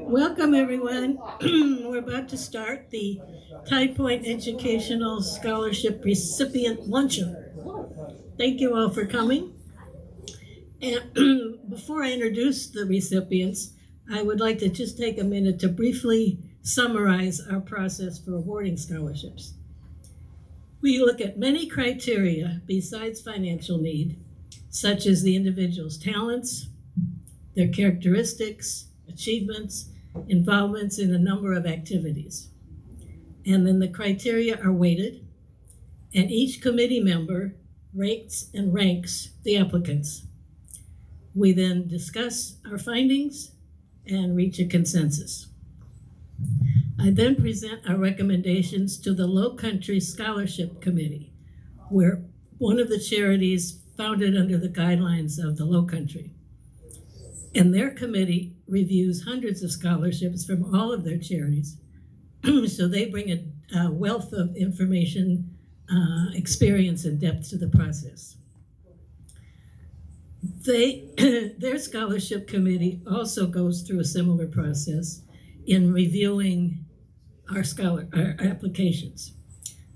Welcome, everyone. We're about to start the Tide Point Educational Scholarship Recipient Luncheon. Thank you all for coming. And before I introduce the recipients, I would like to just take a minute to briefly summarize our process for awarding scholarships. We look at many criteria besides financial need, such as the individual's talents, their characteristics, achievements, involvements in a number of activities. And then the criteria are weighted, and each committee member rates and ranks the applicants. We then discuss our findings and reach a consensus. I then present our recommendations to the Low Country Scholarship Committee, where one of the charities founded under the guidelines of the Low Country. And their committee reviews hundreds of scholarships from all of their charities. So they bring a wealth of information, experience, and depth to the process. Their scholarship committee also goes through a similar process in reviewing our applications.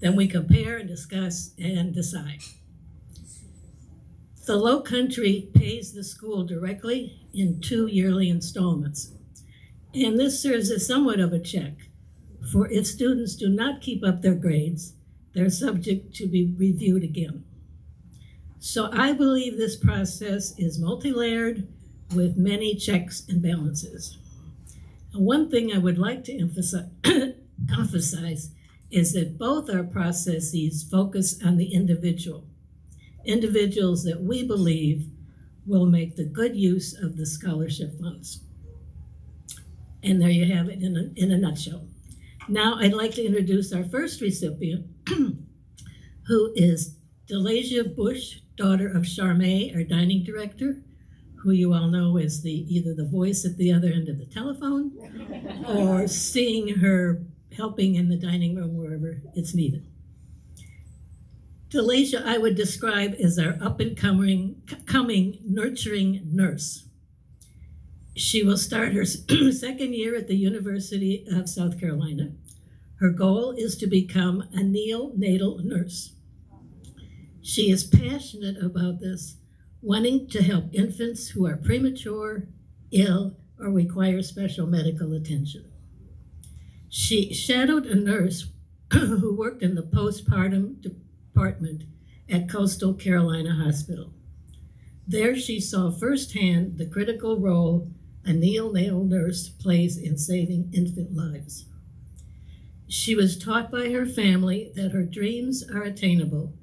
Then we compare and discuss and decide. The Low Country pays the school directly in 2 yearly installments. And this serves as somewhat of a check. For if students do not keep up their grades, they're subject to be reviewed again. So I believe this process is multi-layered with many checks and balances. And one thing I would like to emphasize is that both our processes focus on the individuals that we believe will make the good use of the scholarship funds. And there you have it in a nutshell. Now I'd like to introduce our first recipient, who is Delasia Bush, daughter of Charmaine, our dining director, who you all know as either the voice at the other end of the telephone or seeing her helping in the dining room wherever it's needed. Delasia I would describe as our up-and-coming nurturing nurse. She will start her second year at the University of South Carolina. Her goal is to become a neonatal nurse. She is passionate about this, wanting to help infants who are premature, ill, or require special medical attention. She shadowed a nurse who worked in the postpartum department at Coastal Carolina Hospital. There she saw firsthand the critical role a neonatal nurse plays in saving infant lives. She was taught by her family that her dreams are attainable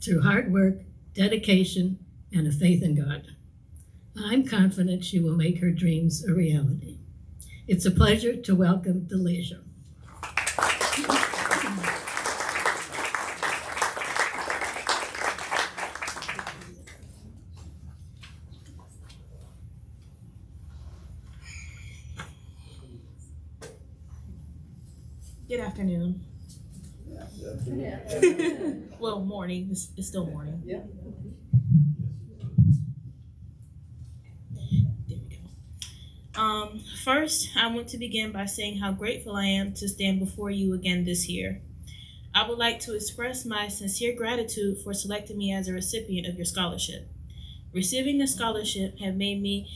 through hard work, dedication, and a faith in God. I'm confident she will make her dreams a reality. It's a pleasure to welcome Delasia. Good afternoon. Well, morning. It's still morning. Yeah. There we go. First, I want to begin by saying how grateful I am to stand before you again this year. I would like to express my sincere gratitude for selecting me as a recipient of your scholarship. Receiving the scholarship has made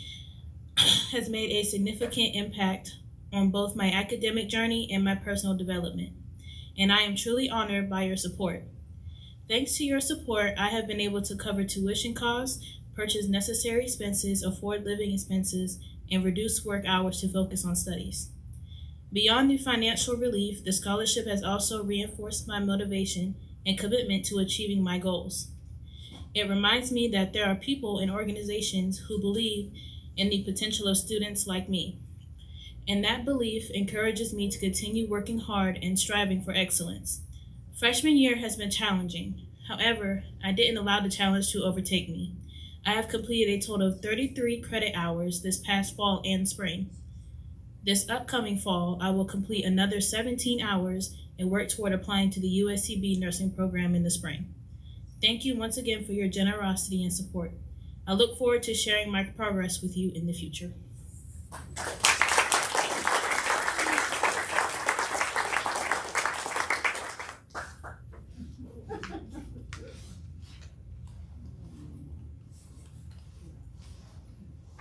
a significant impact on both my academic journey and my personal development, and I am truly honored by your support. Thanks to your support, I have been able to cover tuition costs, purchase necessary expenses, afford living expenses, and reduce work hours to focus on studies. Beyond the financial relief, the scholarship has also reinforced my motivation and commitment to achieving my goals. It reminds me that there are people and organizations who believe in the potential of students like me. And that belief encourages me to continue working hard and striving for excellence. Freshman year has been challenging. However, I didn't allow the challenge to overtake me. I have completed a total of 33 credit hours this past fall and spring. This upcoming fall, I will complete another 17 hours and work toward applying to the USCB nursing program in the spring. Thank you once again for your generosity and support. I look forward to sharing my progress with you in the future.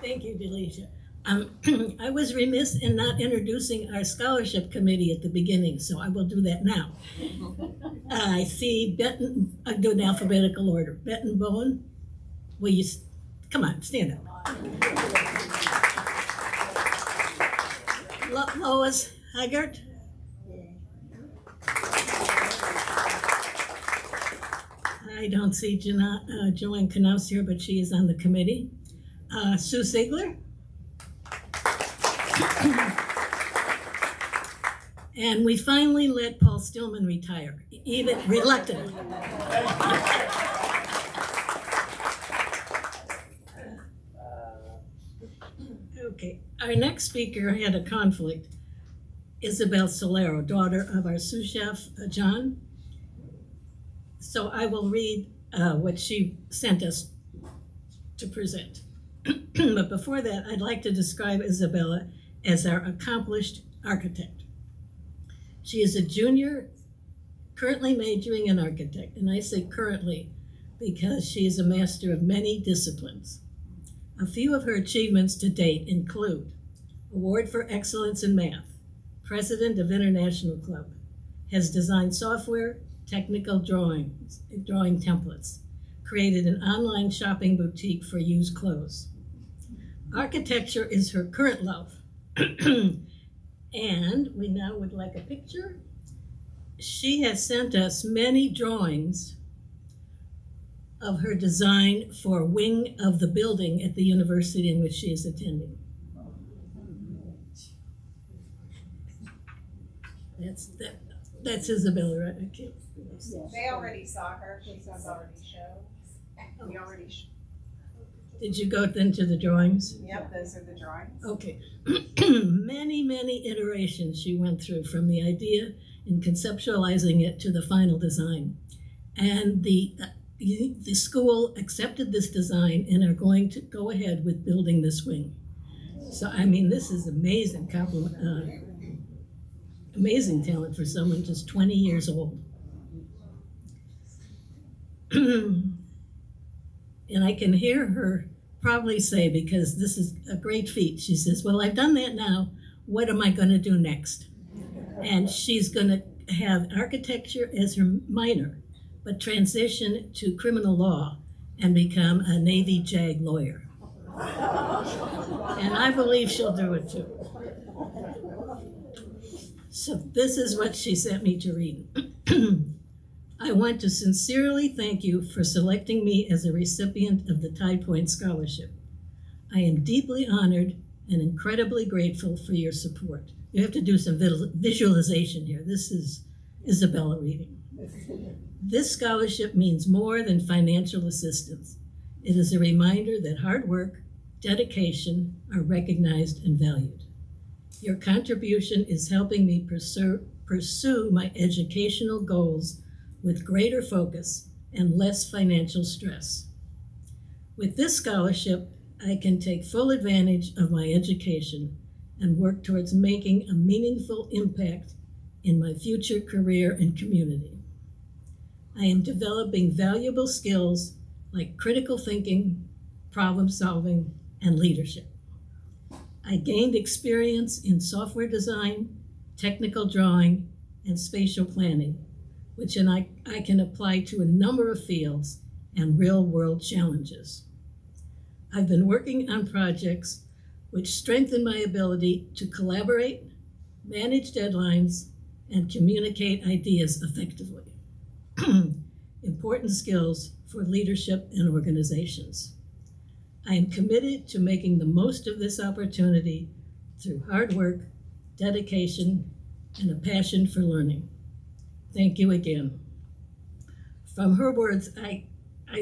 Thank you, Delisha. I was remiss in not introducing our scholarship committee at the beginning, so I will do that now. I see Benton, I'll do in alphabetical order. Benton Bowen, will you, come on, stand up. Lois Haggart. I don't see Joanne Knaus here, but she is on the committee. Sue Ziegler. And we finally let Paul Stillman retire, even reluctantly. Okay, our next speaker had a conflict. Isabel Solero, daughter of our sous chef, John. So I will read what she sent us to present. But before that, I'd like to describe Isabella as our accomplished architect. She is a junior, currently majoring in architect, and I say currently because she is a master of many disciplines. A few of her achievements to date include Award for Excellence in Math, President of International Club, has designed software, technical drawing templates, created an online shopping boutique for used clothes. Architecture is her current love. And we now would like a picture. She has sent us many drawings of her design for a wing of the building at the university in which she is attending. That's Isabella, right? Okay. They already saw her. She was already showed. We already showed. Did you go then to the drawings? Yep, those are the drawings. Okay. Many iterations she went through from the idea and conceptualizing it to the final design. And the school accepted this design and are going to go ahead with building this wing. So, I mean, this is amazing compliment, amazing talent for someone just 20 years old. And I can hear her probably say, because this is a great feat, she says, well, I've done that now, what am I going to do next? And she's going to have architecture as her minor, but transition to criminal law and become a Navy JAG lawyer. And I believe she'll do it too. So this is what she sent me to read. I want to sincerely thank you for selecting me as a recipient of the Tide Point Scholarship. I am deeply honored and incredibly grateful for your support. You have to do some visualization here. This is Isabella reading. This scholarship means more than financial assistance. It is a reminder that hard work, dedication are recognized and valued. Your contribution is helping me pursue my educational goals with greater focus and less financial stress. With this scholarship, I can take full advantage of my education and work towards making a meaningful impact in my future career and community. I am developing valuable skills like critical thinking, problem solving, and leadership. I gained experience in software design, technical drawing, and spatial planning, which I can apply to a number of fields and real-world challenges. I've been working on projects which strengthen my ability to collaborate, manage deadlines, and communicate ideas effectively. Important skills for leadership and organizations. I am committed to making the most of this opportunity through hard work, dedication, and a passion for learning. Thank you again. From her words, I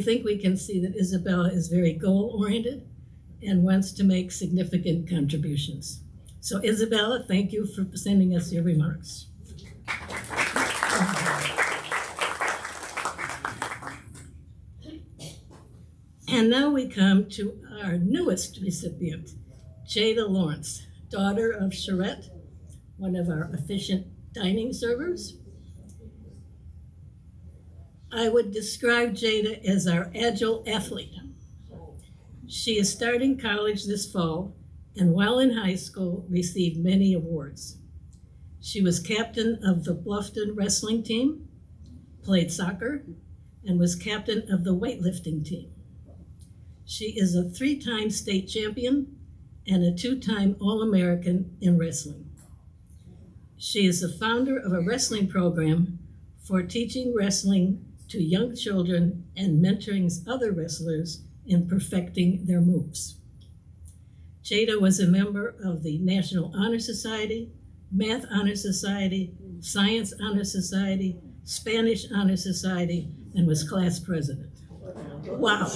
think we can see that Isabella is very goal-oriented and wants to make significant contributions. So Isabella, thank you for sending us your remarks. And now we come to our newest recipient, Jada Lawrence, daughter of Charette, one of our efficient dining servers. I would describe Jada as our agile athlete. She is starting college this fall, and while in high school, received many awards. She was captain of the Bluffton wrestling team, played soccer, and was captain of the weightlifting team. She is a 3-time state champion and a 2-time All-American in wrestling. She is the founder of a wrestling program for teaching wrestling to young children and mentoring other wrestlers in perfecting their moves. Jada was a member of the National Honor Society, Math Honor Society, Science Honor Society, Spanish Honor Society, and was class president. Wow.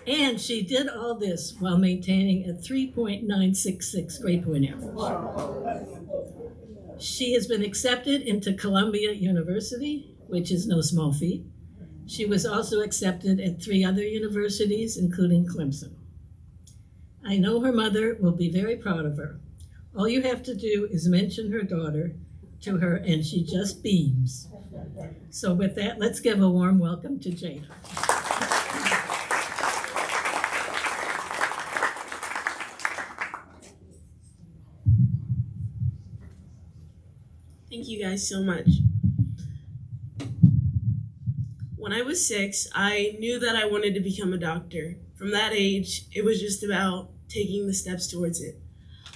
And she did all this while maintaining a 3.966 grade point average. She has been accepted into Columbia University, which is no small feat. She was also accepted at 3 other universities, including Clemson. I know her mother will be very proud of her. All you have to do is mention her daughter to her, and she just beams. So with that, let's give a warm welcome to Jada. Thank you guys so much. When I was 6, I knew that I wanted to become a doctor. From that age, it was just about taking the steps towards it.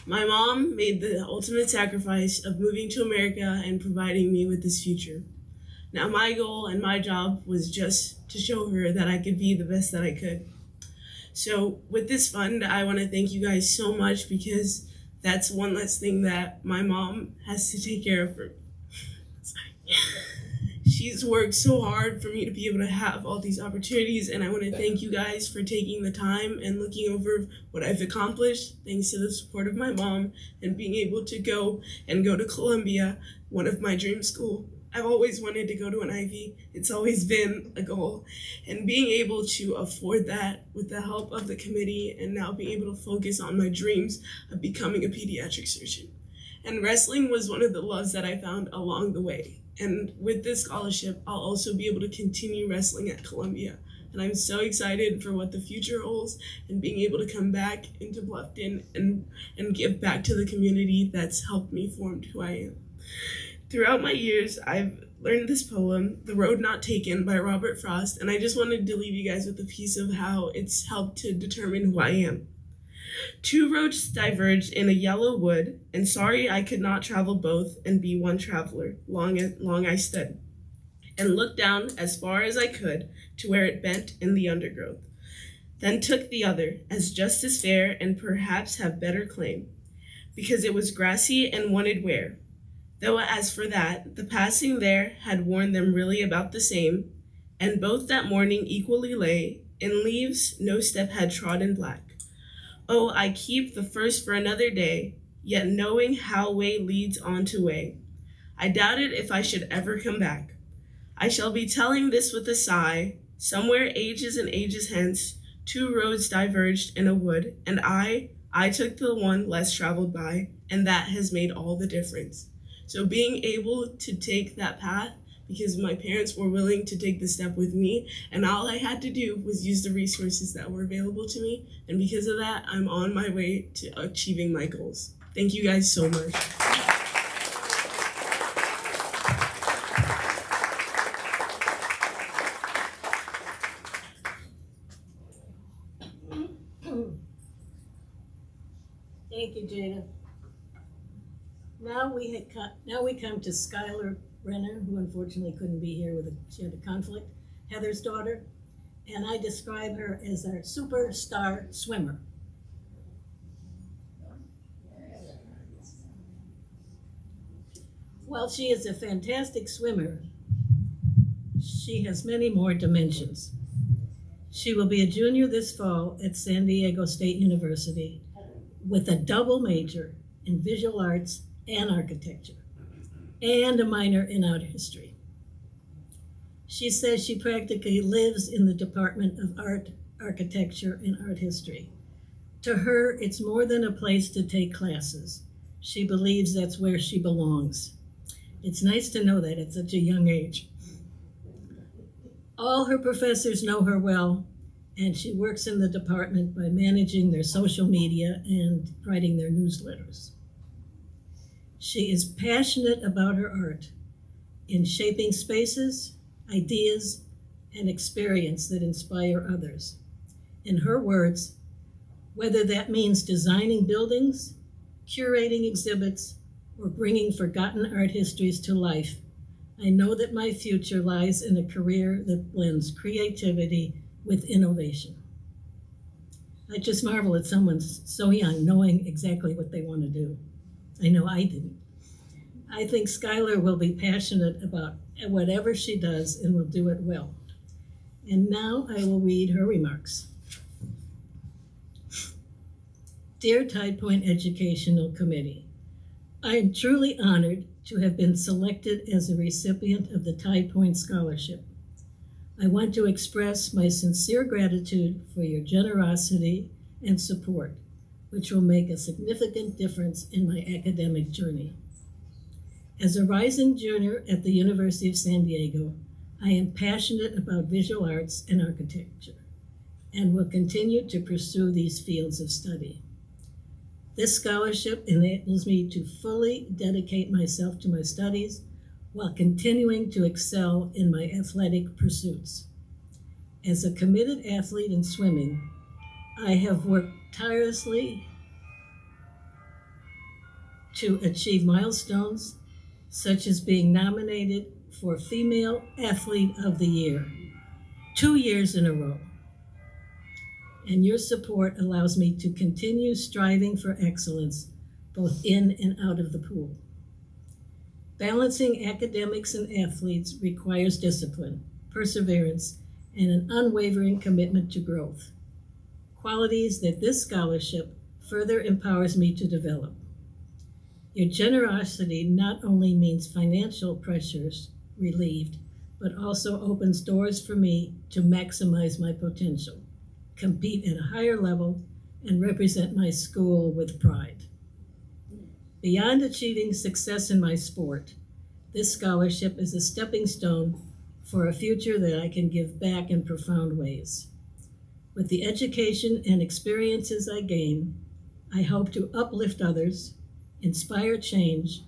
My mom made the ultimate sacrifice of moving to America and providing me with this future. Now my goal and my job was just to show her that I could be the best that I could. So with this fund, I want to thank you guys so much, because that's one less thing that my mom has to take care of for me. She's worked so hard for me to be able to have all these opportunities, and I want to thank you guys for taking the time and looking over what I've accomplished thanks to the support of my mom and being able to go to Columbia, one of my dream schools. I've always wanted to go to an Ivy. It's always been a goal. And being able to afford that with the help of the committee, and now being able to focus on my dreams of becoming a pediatric surgeon. And wrestling was one of the loves that I found along the way. And with this scholarship, I'll also be able to continue wrestling at Columbia. And I'm so excited for what the future holds, and being able to come back into Bluffton and give back to the community that's helped me form who I am. Throughout my years, I've learned this poem, The Road Not Taken by Robert Frost, and I just wanted to leave you guys with a piece of how it's helped to determine who I am. 2 roads diverged in a yellow wood, and sorry I could not travel both and be one traveler. Long I stood, and looked down as far as I could to where it bent in the undergrowth. Then took the other, as just as fair and perhaps have better claim, because it was grassy and wanted wear. Though as for that, the passing there had worn them really about the same, and both that morning equally lay in leaves no step had trodden black. Oh, I keep the first for another day, yet knowing how way leads on to way, I doubted if I should ever come back. I shall be telling this with a sigh. Somewhere ages and ages hence, 2 roads diverged in a wood, and I took the one less traveled by, and that has made all the difference. So being able to take that path, because my parents were willing to take the step with me, and all I had to do was use the resources that were available to me, and because of that, I'm on my way to achieving my goals. Thank you guys so much. Thank you, Jada. Now we come to Skylar Renner, who unfortunately couldn't be here she had a conflict, Heather's daughter, and I describe her as our superstar swimmer. While she is a fantastic swimmer, she has many more dimensions. She will be a junior this fall at San Diego State University with a double major in visual arts and architecture. and a minor in art history. She says she practically lives in the Department of Art, Architecture, and Art History. To her, it's more than a place to take classes. She believes that's where she belongs. It's nice to know that at such a young age. All her professors know her well, and she works in the department by managing their social media and writing their newsletters. She is passionate about her art in shaping spaces, ideas, and experience that inspire others. In her words, whether that means designing buildings, curating exhibits, or bringing forgotten art histories to life, I know that my future lies in a career that blends creativity with innovation. I just marvel at someone so young knowing exactly what they want to do. I know I didn't. I think Skylar will be passionate about whatever she does and will do it well. And now I will read her remarks. Dear Tide Point Educational Committee, I am truly honored to have been selected as a recipient of the Tide Point Scholarship. I want to express my sincere gratitude for your generosity and support, which will make a significant difference in my academic journey. As a rising junior at the University of San Diego, I am passionate about visual arts and architecture and will continue to pursue these fields of study. This scholarship enables me to fully dedicate myself to my studies while continuing to excel in my athletic pursuits. As a committed athlete in swimming, I have worked tirelessly to achieve milestones such as being nominated for Female Athlete of the Year 2 years in a row. And your support allows me to continue striving for excellence both in and out of the pool. Balancing academics and athletes requires discipline, perseverance, and an unwavering commitment to growth, qualities that this scholarship further empowers me to develop. Your generosity not only means financial pressures relieved, but also opens doors for me to maximize my potential, compete at a higher level, and represent my school with pride. Beyond achieving success in my sport, this scholarship is a stepping stone for a future that I can give back in profound ways. With the education and experiences I gain, I hope to uplift others, inspire change,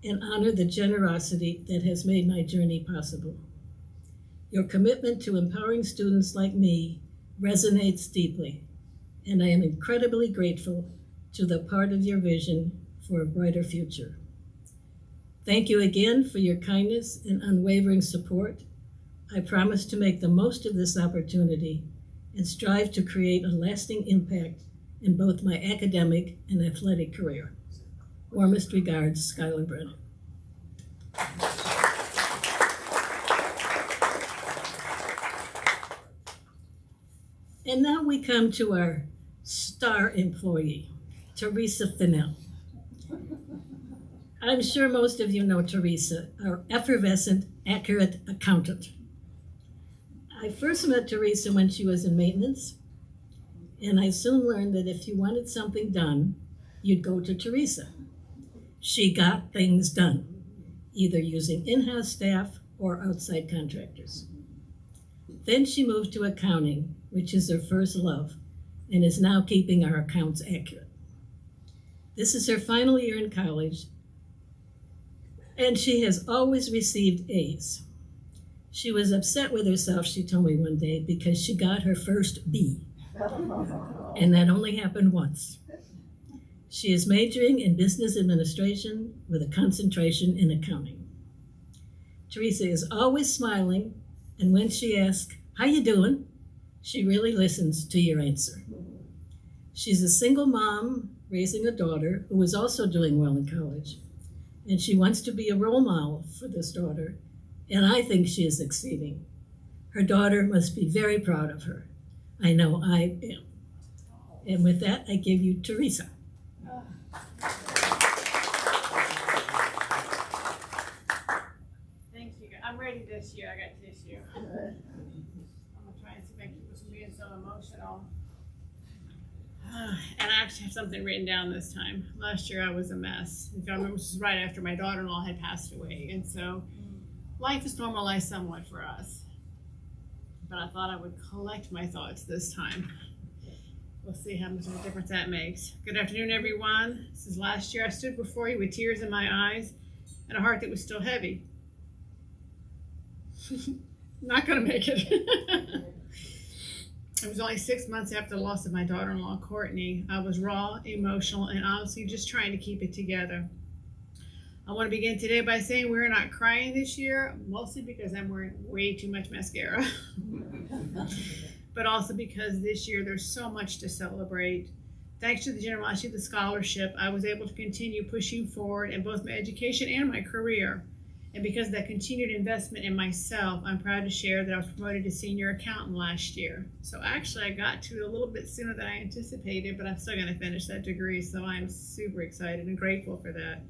and honor the generosity that has made my journey possible. Your commitment to empowering students like me resonates deeply, and I am incredibly grateful to the part of your vision for a brighter future. Thank you again for your kindness and unwavering support. I promise to make the most of this opportunity and strive to create a lasting impact in both my academic and athletic career. Warmest regards, Skylar Brennan. And now we come to our star employee, Teresa Fennell. I'm sure most of you know Teresa, our effervescent, accurate accountant. I first met Teresa when she was in maintenance, and I soon learned that if you wanted something done, you'd go to Teresa. She got things done, either using in-house staff or outside contractors. Then she moved to accounting, which is her first love, and is now keeping our accounts accurate. This is her final year in college, and she has always received A's. She was upset with herself, she told me one day, because she got her first B, and that only happened once. She is majoring in business administration with a concentration in accounting. Teresa is always smiling, and when she asks, "How you doing?" she really listens to your answer. She's a single mom raising a daughter who is also doing well in college, and she wants to be a role model for this daughter, and I think she is succeeding. Her daughter must be very proud of her. I know I am. And with that, I give you Teresa. disappointed this year. I got tissue. I'm gonna try and see if I can keep us from being so emotional. And I actually have something written down this time. Last year I was a mess. If I remember, this was right after my daughter-in-law had passed away, and so life is normalized somewhat for us. But I thought I would collect my thoughts this time. We'll see how much of a difference that makes. Good afternoon, everyone. This is last year. I stood before you with tears in my eyes and a heart that was still heavy. Not gonna make it. It was only 6 months after the loss of my daughter-in-law, Courtney. I was raw, emotional, and honestly just trying to keep it together. I want to begin today by saying we're not crying this year, mostly because I'm wearing way too much mascara. But also because this year there's so much to celebrate. Thanks to the generosity of the scholarship, I was able to continue pushing forward in both my education and my career. And because of that continued investment in myself, I'm proud to share that I was promoted to senior accountant last year. So actually I got to it a little bit sooner than I anticipated, but I'm still gonna finish that degree, so I'm super excited and grateful for that.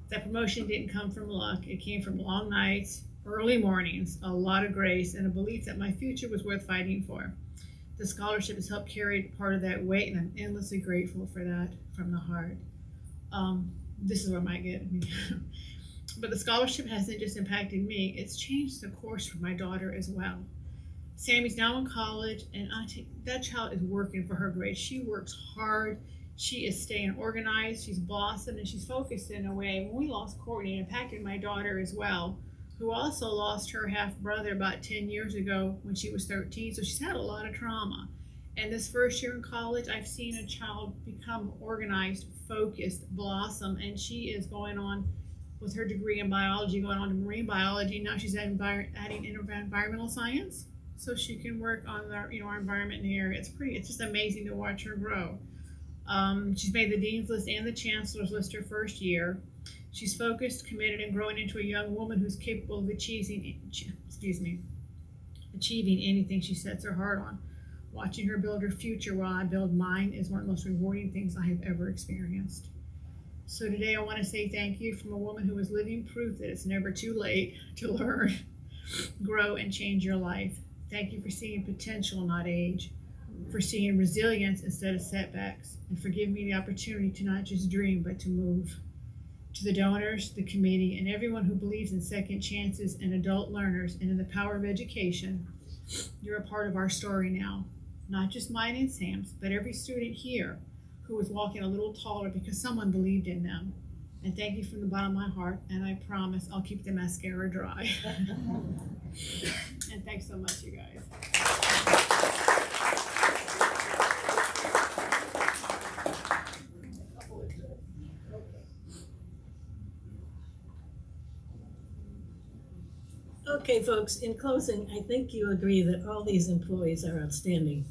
That promotion didn't come from luck. It came from long nights, early mornings, a lot of grace, and a belief that my future was worth fighting for. The scholarship has helped carry part of that weight, and I'm endlessly grateful for that from the heart. This is where it might get me. But the scholarship hasn't just impacted me, it's changed the course for my daughter as well. Sammy's now in college, and that child is working for her grades. She works hard. She is staying organized, she's blossomed, and she's focused in a way. When we lost Courtney, it impacted my daughter as well, who also lost her half-brother about 10 years ago when she was 13, so she's had a lot of trauma. And this first year in college, I've seen a child become organized, focused, blossom, and she is going on with her degree in biology, going on to marine biology. Now she's adding environmental science, so she can work on our environment in the area. It's just amazing to watch her grow. She's made the Dean's List and the Chancellor's List her first year. She's focused, committed, and growing into a young woman who's capable of achieving anything she sets her heart on. Watching her build her future while I build mine is one of the most rewarding things I have ever experienced. So today I want to say thank you from a woman who is living proof that it's never too late to learn, grow, and change your life. Thank you for seeing potential, not age, for seeing resilience instead of setbacks, and for giving me the opportunity to not just dream, but to move. To the donors, the committee, and everyone who believes in second chances and adult learners and in the power of education, you're a part of our story now. Not just mine and Sam's, but every student here who is walking a little taller because someone believed in them. And thank you from the bottom of my heart, and I promise I'll keep the mascara dry. And thanks so much, you guys. Okay, folks, in closing, I think you agree that all these employees are outstanding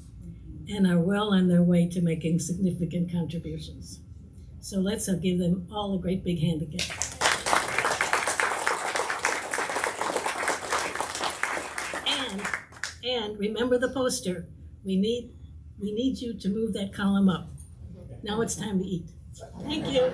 and are well on their way to making significant contributions. So let's give them all a great big hand again. And remember the poster. We need you to move that column up. Now it's time to eat. Thank you.